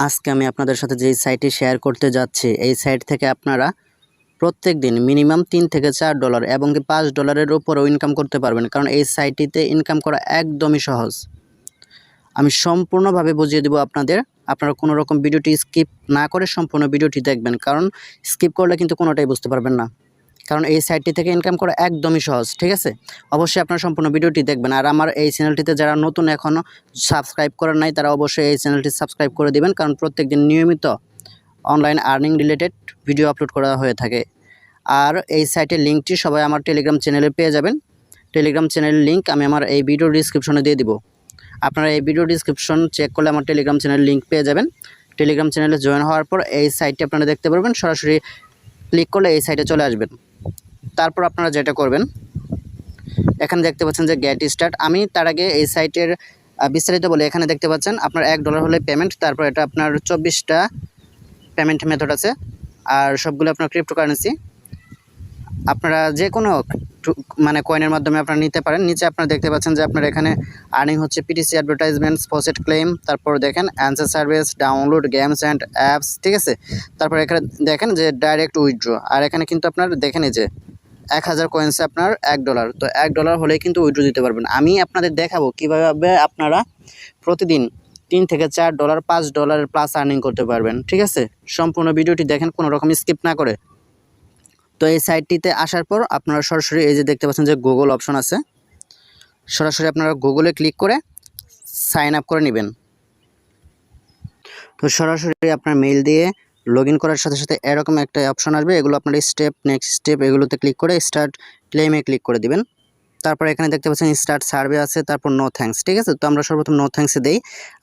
আজকে আমি আপনাদের সাথে যেই সাইটটি শেয়ার করতে যাচ্ছি, এই সাইট থেকে আপনারা প্রত্যেকদিন মিনিমাম $3 থেকে $4 এবং $5 উপরেও ইনকাম করতে পারবেন। কারণ এই সাইটটিতে ইনকাম করা একদমই সহজ। আমি সম্পূর্ণভাবে বুঝিয়ে দেব আপনাদের। আপনারা কোনো রকম ভিডিওটি স্কিপ না করে সম্পূর্ণ ভিডিওটি দেখবেন, কারণ স্কিপ করলে কিন্তু কোনোটাই বুঝতে পারবেন না। কারণ এই সাইটটি থেকে ইনকাম করা একদমই সহজ, ঠিক আছে? অবশ্যই আপনারা সম্পূর্ণ ভিডিওটি দেখবেন। আর আমার এই চ্যানেলটিতে যারা নতুন এখনও সাবস্ক্রাইব করেন নাই, তারা অবশ্যই এই চ্যানেলটি সাবস্ক্রাইব করে দিবেন, কারণ প্রত্যেকদিন নিয়মিত online earning related video upload করা হয়ে থাকে। আর এই সাইটের লিঙ্কটি সবাই আমার টেলিগ্রাম চ্যানেলে পেয়ে যাবেন। টেলিগ্রাম চ্যানেলের লিঙ্ক আমি আমার এই ভিডিও ডিসক্রিপশনে দিয়ে দিব। আপনারা এই ভিডিও ডিসক্রিপশন চেক করলে আমার টেলিগ্রাম চ্যানেলের লিঙ্ক পেয়ে যাবেন। টেলিগ্রাম চ্যানেলে জয়েন হওয়ার পর এই সাইটটি আপনারা দেখতে পারবেন। সরাসরি ক্লিক করলে এই সাইটে চলে আসবেন। তারপর আপনারা যেটা করবেন, এখানে দেখতে পাচ্ছেন যে গেট স্টার্ট। আমি তার আগে এই সাইটের বিস্তারিত বলে এখানে দেখতে পাচ্ছেন আপনার $1 হলে পেমেন্ট। তারপর এটা আপনার 24টা পেমেন্ট মেথড আছে, আর সবগুলো আপনার ক্রিপ্টোকারেন্সি। আপনারা যে কোনো মানে কয়েনের মাধ্যমে আপনারা নিতে পারেন। নিচে আপনারা দেখতে পাচ্ছেন যে আপনার এখানে আর্নিং হচ্ছে পিটিসি অ্যাডভার্টাইজমেন্টস, ফসেট ক্লেম, তারপর দেখেন answer service, download, games and apps, ঠিক আছে? তারপর এখানে দেখেন যে ডাইরেক্ট উইথড্র। আর এখানে কিন্তু আপনার দেখেন এই যে 1000 কয়েন্সে আপনার $1, তো $1 হলেই কিন্তু উইথড্র দিতে পারবেন। আমি আপনাদের দেখাবো কীভাবে আপনারা প্রতিদিন $3 থেকে $4, $5 প্লাস আর্নিং করতে পারবেন, ঠিক আছে? সম্পূর্ণ ভিডিওটি দেখেন, কোনো রকম স্কিপ না করে। তো এই সাইটটিতে আসার পর আপনারা সরাসরি এই যে দেখতে পাচ্ছেন যে গুগল অপশন আছে, সরাসরি আপনারা গুগলে ক্লিক করে সাইন আপ করে নেবেন। তো সরাসরি আপনার মেইল দিয়ে লগ ইন করার সাথে সাথে এরকম একটা অপশন আসবে। এগুলো আপনার স্টেপ, নেক্সট স্টেপ, এগুলোতে ক্লিক করে স্টার্ট ক্লেমে ক্লিক করে দিবেন। তারপর এখানে দেখতে পাচ্ছেন স্টার্ট সার্ভে আছে, তারপর নো থ্যাঙ্কস, ঠিক আছে? তো আমরা সর্বপ্রথম নো থ্যাঙ্কসে দেই।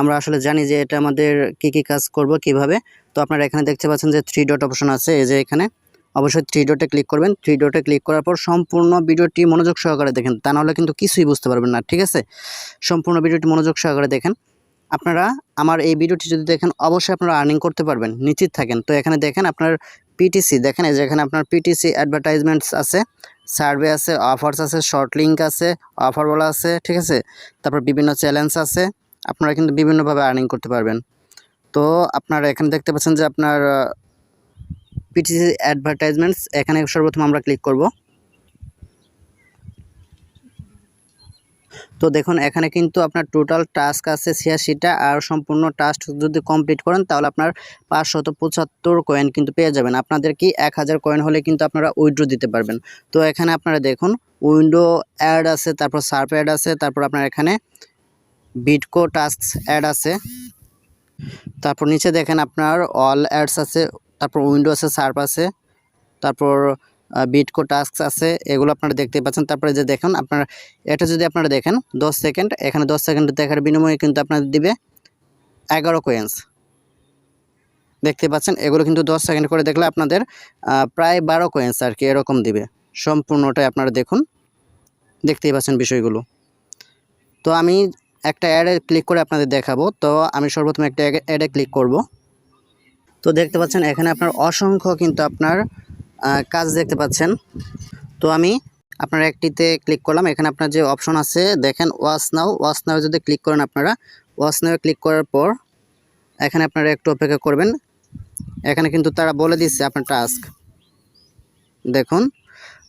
আমরা আসলে জানি যে এটা আমাদের কী কাজ করব কিভাবে। তো আপনারা এখানে দেখতে পাচ্ছেন যে 3 ডট অপশন আছে, এই যে এখানে অবশ্যই 3 ডটে ক্লিক করবেন। 3 ডটে ক্লিক করার পর সম্পূর্ণ ভিডিওটি মনোযোগ সহকারে দেখেন, তা নাহলে কিন্তু কিছুই বুঝতে পারবেন না, ঠিক আছে? সম্পূর্ণ ভিডিওটি মনোযোগ সহকারে দেখেন। আপনারা আমার এই ভিডিওটি যদি দেখেন, অবশ্যই আপনারা আর্নিং করতে পারবেন, নিশ্চিত থাকেন। তো এখানে দেখেন আপনার পিটিসি, দেখেন এই যে এখানে আপনার পিটিসি অ্যাডভার্টাইজমেন্টস আছে, সার্ভে আছে, অফার্স আছে, শর্ট লিঙ্ক আছে, অফার বলা আছে, ঠিক আছে? তারপর বিভিন্ন চ্যালেঞ্জ আছে। আপনারা কিন্তু বিভিন্নভাবে আর্নিং করতে পারবেন। তো আপনারা এখানে দেখতে পাচ্ছেন যে আপনার পিটিসি অ্যাডভার্টাইজমেন্টস, এখানে সর্বপ্রথম আমরা ক্লিক করব। তো দেখুন এখানে কিন্তু আপনার টোটাল টাস্ক আছে 86টা, আর সম্পূর্ণ টাস্ক যদি কমপ্লিট করেন তাহলে আপনার 575 কয়েন কিন্তু পেয়ে যাবেন। আপনাদের কি 1000 কয়েন হলে কিন্তু আপনারা উইথড্র দিতে পারবেন। তো এখানে আপনারা দেখুন উইন্ডো অ্যাড আছে, তারপর সার্ভ অ্যাড আছে, তারপর আপনার এখানে বিটকো টাস্ক অ্যাড আছে, তারপর নিচে দেখেন আপনার অল অ্যাডস আছে, তারপর উইন্ডো আছে, সার্ভ আছে, তারপর বিটকো টাস্ক আছে, এগুলো আপনারা দেখতে পাচ্ছেন। তারপরে যে দেখুন আপনার এটা যদি আপনারা দেখেন 10 সেকেন্ড, এখানে 10 সেকেন্ড দেখার বিনিময়ে কিন্তু আপনাদের দিবে 11 কয়েন্স, দেখতে পাচ্ছেন? এগুলো কিন্তু 10 সেকেন্ড করে দেখলে আপনাদের প্রায় 12 কয়েন্স আর কি এরকম দিবে। সম্পূর্ণটাই আপনারা দেখুন, দেখতেই পাচ্ছেন বিষয়গুলো। তো আমি একটা অ্যাডে ক্লিক করে আপনাদের দেখাবো। তো আমি সর্বপ্রথম একটা অ্যাডে ক্লিক করব। তো দেখতে পাচ্ছেন এখানে আপনার অসংখ্য কিন্তু আপনার কাজ দেখতে পাচ্ছেন। তো আমি আপনার একটিতে ক্লিক করলাম। এখানে আপনার যে অপশন আছে দেখেন ওয়াচ নাও যদি ক্লিক করেন, আপনারা ওয়াচ নাও ক্লিক করার পর এখানে আপনারা একটু অপেক্ষা করবেন। এখানে কিন্তু তারা বলে দিচ্ছে আপনার টাস্ক, দেখুন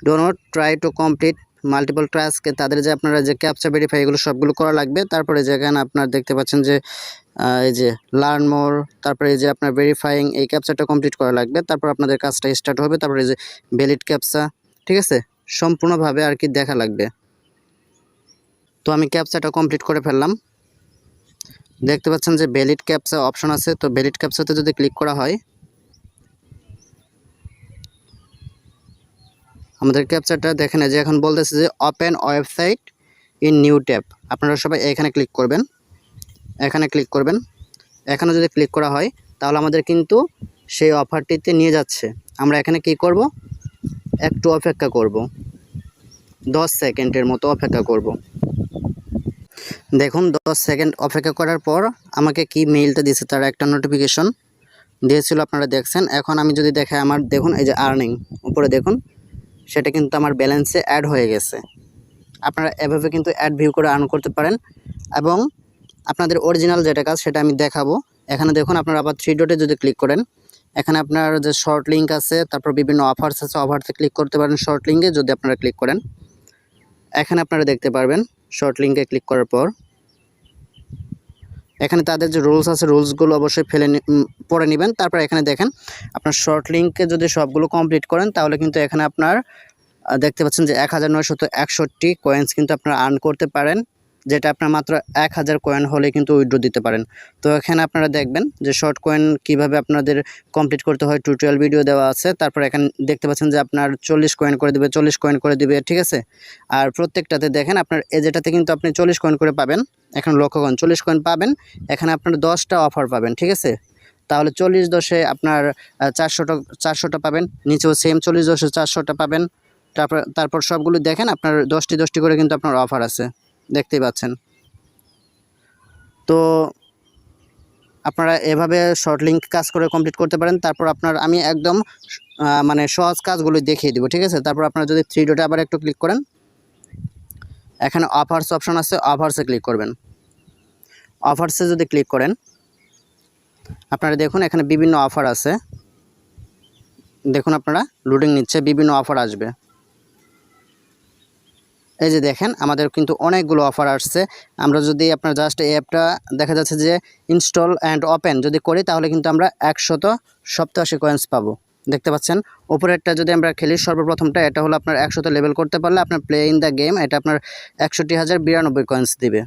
do not try to complete multiple task, তাদের যে আপনারা যে ক্যাপচা ভেরিফাই এগুলো সবগুলো করা লাগবে। তারপরে যেখানে আপনার দেখতে পাচ্ছেন যে এই যে লার্ন মোর, তারপরে এই যে আপনার ভেরিফাইং, এই ক্যাপচাটা কমপ্লিট করা লাগবে। তারপর আপনাদের কাজটা স্টার্ট হবে। তারপরে এই যে ভ্যালিড ক্যাপচা, ঠিক আছে? সম্পূর্ণভাবে আর কি দেখা লাগবে। তো আমি ক্যাপচাটা কমপ্লিট করে ফেললাম। দেখতে পাচ্ছেন যে ভ্যালিড ক্যাপচা অপশন আছে, তো ভ্যালিড ক্যাপচাতে যদি ক্লিক করা হয় আমাদের ক্যাপচাটা দেখেন যে এখন বলতেছে যে open website in new tab. আপনারা সবাই এখানে ক্লিক করবেন, এখানে ক্লিক করবেন। এখানে যদি ক্লিক করা হয় তাহলে আমাদের কিন্তু সেই অফারটিতে নিয়ে যাচ্ছে। আমরা এখানে কি করব, একটু অপেক্ষা করব, 10 সেকেন্ডের মতো অপেক্ষা করব। দেখুন 10 সেকেন্ড অপেক্ষা করার পর আমাকে কি মেইলটা দিয়েছে, তার একটা নোটিফিকেশন দিয়েছিল, আপনারা দেখছেন। এখন আমি যদি দেখাই আমার দেখুন এই যে আর্নিং উপরে দেখুন, সেটা কিন্তু আমার ব্যালেন্সে অ্যাড হয়ে গেছে। আপনারা এভাবে কিন্তু অ্যাড ভিউ করে আর্ন করতে পারেন। এবং আপনাদের অরিজিনাল যেটা কাজ সেটা আমি দেখাবো। এখানে দেখুন আপনারা আবার থ্রি ডটে যদি ক্লিক করেন, এখানে আপনার যে শর্ট লিঙ্ক আছে, তারপর বিভিন্ন অফার্স আছে, অফার্সে ক্লিক করতে পারেন। শর্ট লিঙ্কে যদি আপনারা ক্লিক করেন, এখানে আপনারা দেখতে পারবেন শর্ট লিঙ্কে ক্লিক করার পর এখানে তাদের যে রুলস আছে, রুলসগুলো অবশ্যই পড়ে নেবেন। তারপর এখানে দেখেন আপনার শর্ট লিঙ্কে যদি সবগুলো কমপ্লিট করেন, তাহলে কিন্তু এখানে আপনার দেখতে পাচ্ছেন যে 1961 কয়েন্স কিন্তু আপনারা আর্ন করতে পারেন, যেটা আপনার মাত্র 1000 কয়েন হলে কিন্তু উইথড্র দিতে পারেন। তো এখানে আপনারা দেখবেন যে শর্ট কয়েন কিভাবে আপনাদের কমপ্লিট করতে হয়, টিউটোরিয়াল ভিডিও দেওয়া আছে। তারপর এখানে দেখতে পাচ্ছেন যে আপনার 40 কয়েন করে দিবে, 40 কয়েন করে দিবে, ঠিক আছে। আর প্রত্যেকটাতে দেখেন আপনার যেটাতে কিন্তু আপনি 40 কয়েন করে পাবেন, এখন লক্ষ্য করেন 40 কয়েন পাবেন, এখানে আপনার 10টা অফার পাবেন, ঠিক আছে। তাহলে 40-10-এ আপনার 400টা পাবেন, নিচেও সেম 40-10-এ 400টা পাবেন। তারপর সবগুলো দেখেন আপনার 10টি করে কিন্তু আপনার অফার আছে, দেখতেই পাচ্ছেন। তো আপনারা এভাবে শর্ট লিঙ্ক কাজ করে কমপ্লিট করতে পারেন। তারপর আমি একদম মানে সহজ কাজগুলো দেখিয়ে দিব, ঠিক আছে। তারপর আপনারা যদি থ্রি ডটে আবার একটু ক্লিক করেন, এখানে অফার্স অপশন আছে, অফার্সে ক্লিক করবেন। অফার্সে যদি ক্লিক করেন, আপনারা দেখুন এখানে বিভিন্ন অফার আছে, দেখুন আপনারা লোডিং নিচ্ছে, বিভিন্ন অফার আসবে। এই যে দেখেন আমাদের কিন্তু অনেকগুলো অফার আসছে। আমরা যদি আপনার জাস্ট এই অ্যাপটা দেখা যাচ্ছে যে ইনস্টল অ্যান্ড ওপেন যদি করি, তাহলে কিন্তু আমরা 187 কয়েন্স পাবো, দেখতে পাচ্ছেন। উপরেরটা যদি আমরা খেলি, সর্বপ্রথমটা এটা হলো আপনার 100 লেভেল করতে পারলে আপনার প্লে ইন দ্য গেম, এটা আপনার 61,092 কয়েন্স দিবে,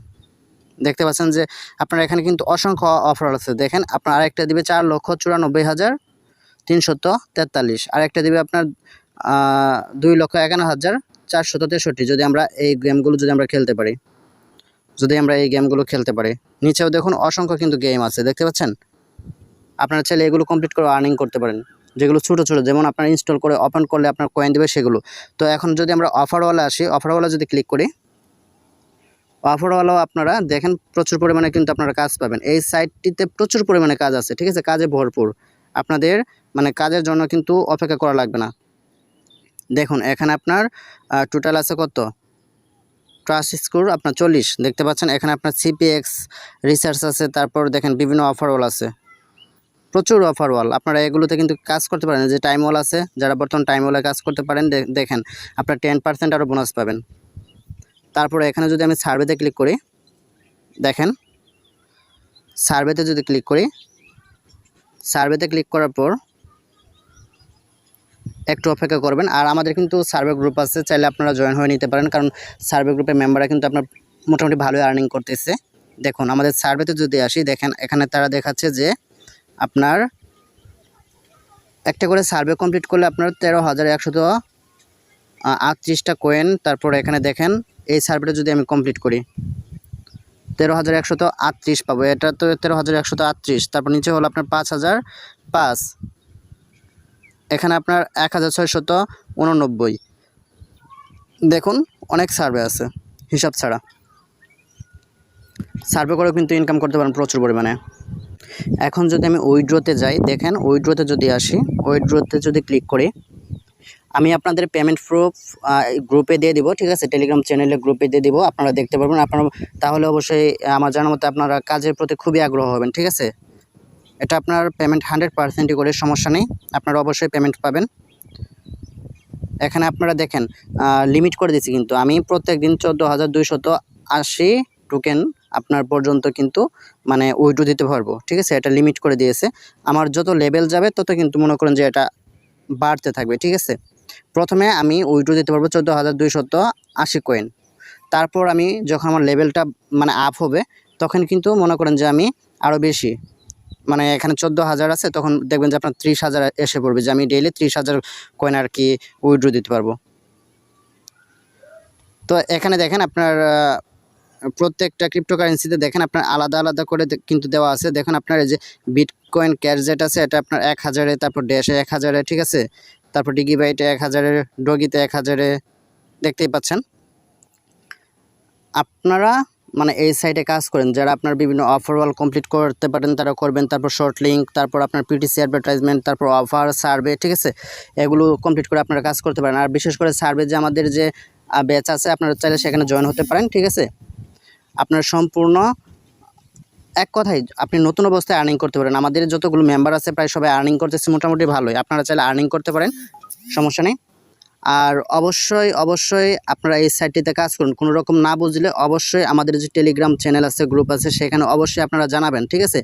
দেখতে পাচ্ছেন। যে আপনার এখানে কিন্তু অসংখ্য অফার আছে। দেখেন আপনার আরেকটা দিবে 4,94,343, আরেকটা দিবে আপনার 2,51,463 যদি আমরা এই গেমগুলো খেলতে পারি, নিচেও দেখুন অসংখ্য কিন্তু গেম আছে, দেখতে পাচ্ছেন। আপনারা চাইলে এগুলো কমপ্লিট করে আর্নিং করতে পারেন, যেগুলো ছোটো যেমন আপনার ইনস্টল করে ওপেন করলে আপনার কয়েন দেবে সেগুলো। তো এখন যদি আমরা অফারওয়ালা আসি, অফারওয়ালা যদি ক্লিক করি, অফারওয়ালাও আপনারা দেখেন প্রচুর পরিমাণে কিন্তু আপনারা কাজ পাবেন। এই সাইটটিতে প্রচুর পরিমাণে কাজ আছে, ঠিক আছে, কাজে ভরপুর। আপনাদের কাজের জন্য কিন্তু অপেক্ষা করা লাগবে না। দেখুন এখানে আপনার টোটাল আছে কত, ট্রাস্ট স্কোর আপনার 40, দেখতে পাচ্ছেন। এখানে আপনার সিপিএক্স রিসার্চ আছে, তারপর দেখেন বিভিন্ন অফারওয়াল আছে, প্রচুর অফারওয়াল। আপনারা এগুলোতে কিন্তু কাজ করতে পারেন। যে টাইমওয়াল আছে, যারা বর্তমান টাইমওয়ালে কাজ করতে পারেন, দেখেন আপনার 10% আরও বোনাস পাবেন। তারপরে এখানে যদি আমি সার্ভেতে ক্লিক করি, দেখেন সার্ভেতে যদি ক্লিক করি, সার্ভেতে ক্লিক করার পর একটু অপেক্ষা করবেন। আর আমাদের কিন্তু সার্ভে গ্রুপ আছে, চাইলে আপনারা জয়েন হয়ে নিতে পারেন, কারণ সার্ভে গ্রুপের মেম্বাররা কিন্তু আপনার মোটামুটি ভালোই আর্নিং করতেছে। দেখুন আমাদের সার্ভেতে যদি আসি, দেখেন এখানে তারা দেখাচ্ছে যে আপনার একটা করে সার্ভে কমপ্লিট করলে আপনার 13,138টা কয়েন। তারপর এখানে দেখেন এই সার্ভেটা যদি আমি কমপ্লিট করি, 13,138 পাবো, এটা তো 13,138। তারপর নিচে হলো আপনার 5,005, এখানে আপনার 1,689। দেখুন অনেক সার্ভে আছে হিসাব ছাড়া, সার্ভে করেও কিন্তু ইনকাম করতে পারেন প্রচুর পরিমাণে। এখন যদি আমি উইথড্রতে যাই, দেখেন উইথড্রতে যদি আসি, উইথড্রতে যদি ক্লিক করি, আমি আপনাদের পেমেন্ট প্রুফ গ্রুপে দিয়ে দিব, ঠিক আছে, টেলিগ্রাম চ্যানেলে গ্রুপে দিয়ে দিব, আপনারা দেখতে পারবেন। আপনারা তাহলে অবশ্যই আমার জানার মতে আপনারা কাজের প্রতি খুবই আগ্রহ হবেন, ঠিক আছে। এটা আপনার পেমেন্ট 100%ই করে, সমস্যা নেই, আপনারা অবশ্যই পেমেন্ট পাবেন। এখানে আপনারা দেখেন লিমিট করে দিচ্ছি, কিন্তু আমি প্রত্যেক দিন 14,280 টোকেন আপনার পর্যন্ত কিন্তু উইথড্র দিতে পারবো, ঠিক আছে। এটা লিমিট করে দিয়েছে। আমার যত লেভেল যাবে তত কিন্তু মনে করেন যে এটা বাড়তে থাকবে, ঠিক আছে। প্রথমে আমি উইথড্র দিতে পারবো 14,280 কয়েন। তারপর আমি যখন আমার লেভেলটা আপ হবে, তখন কিন্তু মনে করেন যে আমি আরও বেশি, এখানে 14,000 আছে, তখন দেখবেন যে আপনার 30,000 এসে পড়বে, যে আমি ডেইলি 30,000 কয়েন আর কি উইথড্র দিতে পারবো। তো এখানে দেখেন আপনার প্রত্যেকটা ক্রিপ্টোকারেন্সিতে দেখেন আপনার আলাদা আলাদা করে কিন্তু দেওয়া আছে। দেখুন আপনার এই যে বিটকয়েন ক্যাশ যেটা আছে, এটা আপনার 1,000-এ, তারপর ড্যাশে 1,000-এ, ঠিক আছে, তারপর ডিগিবাইটে 1,000-এ, ডগিতে 1,000-এ, দেখতেই পাচ্ছেন। আপনারা এই সাইটে কাজ করেন, যারা আপনার বিভিন্ন অফারওয়াল কমপ্লিট করতে পারেন তারা করবেন। তারপর শর্ট লিঙ্ক, তারপর আপনার পিটিসি অ্যাডভার্টাইজমেন্ট, তারপর অফার, সার্ভে, ঠিক আছে, এগুলো কমপ্লিট করে আপনারা কাজ করতে পারেন। আর বিশেষ করে সার্ভে যে আমাদের যে ব্যাচ আছে, আপনারা চাইলে সেখানে জয়েন হতে পারেন, ঠিক আছে। আপনার সম্পূর্ণ এক কথায় আপনি নতুন অবস্থায় আর্নিং করতে পারেন। আমাদের যতগুলো মেম্বার আছে প্রায় সবাই আর্নিং করতেছে মোটামুটি ভালোই। আপনারা চাইলে আর্নিং করতে পারেন, সমস্যা নেই। আর অবশ্যই আপনারা এই সাইটটিতে কাজ করুন। কোনো রকম না বুঝলে অবশ্যই আমাদের যে টেলিগ্রাম চ্যানেল আছে, গ্রুপ আছে, সেখানে অবশ্যই আপনারা জানাবেন, ঠিক আছে?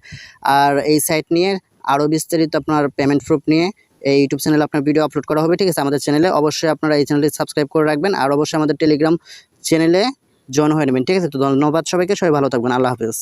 আর এই সাইট নিয়ে আরও বিস্তারিত আপনার পেমেন্ট প্রুফ নিয়ে এই ইউটিউব চ্যানেলে আপনার ভিডিও আপলোড করা হবে, ঠিক আছে? আমাদের চ্যানেলে অবশ্যই আপনারা এই চ্যানেলটি সাবস্ক্রাইব করে রাখবেন আর অবশ্যই আমাদের টেলিগ্রাম চ্যানেলে জয়েন হয়ে নেবেন, ঠিক আছে? তো ধন্যবাদ সবাইকে, সবাই ভালো থাকবেন। আল্লাহ হাফেজ।